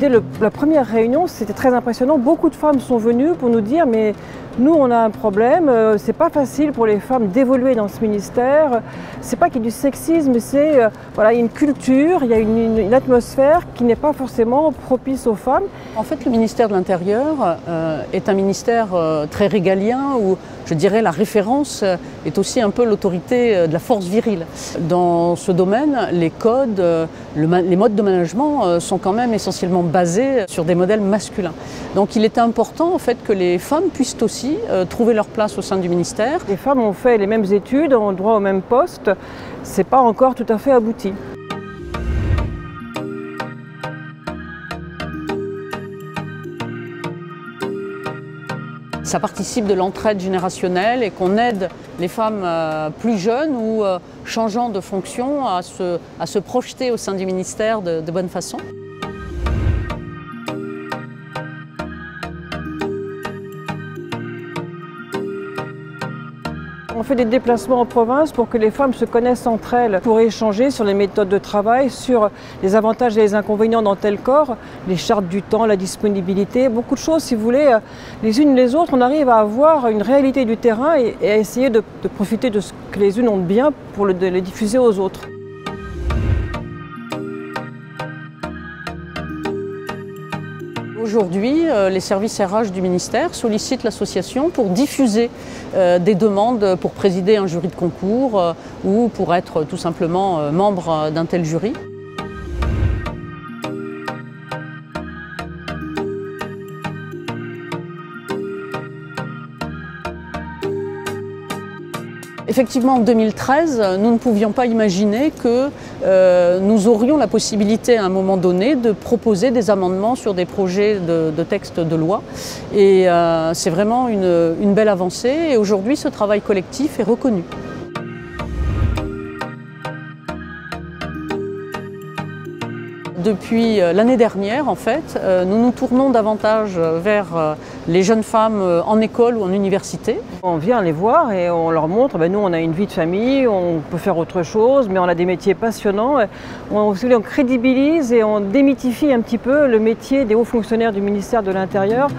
dès la première réunion, c'était très impressionnant. Beaucoup de femmes sont venues pour nous dire mais nous on a un problème, c'est pas facile pour les femmes d'évoluer dans ce ministère. C'est pas qu'il y ait du sexisme, mais c'est voilà, une culture, il y a une atmosphère qui n'est pas forcément propice aux femmes. En fait, le ministère de l'Intérieur est un ministère très régalien où je dirais la référence est aussi un peu l'autorité de la force virile. Dans ce domaine, les codes, les modes de management sont quand même essentiellement basés sur des modèles masculins. Donc il est important en fait que les femmes puissent aussi trouver leur place au sein du ministère. Les femmes ont fait les mêmes études, ont droit au même poste, c'est pas encore tout à fait abouti. Ça participe de l'entraide générationnelle et qu'on aide les femmes plus jeunes ou changeant de fonction à se projeter au sein du ministère de bonne façon. On fait des déplacements en province pour que les femmes se connaissent entre elles, pour échanger sur les méthodes de travail, sur les avantages et les inconvénients dans tel corps, les chartes du temps, la disponibilité, beaucoup de choses si vous voulez. Les unes les autres, on arrive à avoir une réalité du terrain et à essayer de profiter de ce que les unes ont de bien pour les diffuser aux autres. Aujourd'hui, les services RH du ministère sollicitent l'association pour diffuser des demandes pour présider un jury de concours ou pour être tout simplement membre d'un tel jury. Effectivement, en 2013, nous ne pouvions pas imaginer que nous aurions la possibilité à un moment donné de proposer des amendements sur des projets de textes de loi. Et c'est vraiment une belle avancée et aujourd'hui ce travail collectif est reconnu. Depuis l'année dernière, en fait, nous nous tournons davantage vers les jeunes femmes en école ou en université. On vient les voir et on leur montre, nous on a une vie de famille, on peut faire autre chose, mais on a des métiers passionnants. On crédibilise et on démythifie un petit peu le métier des hauts fonctionnaires du ministère de l'Intérieur.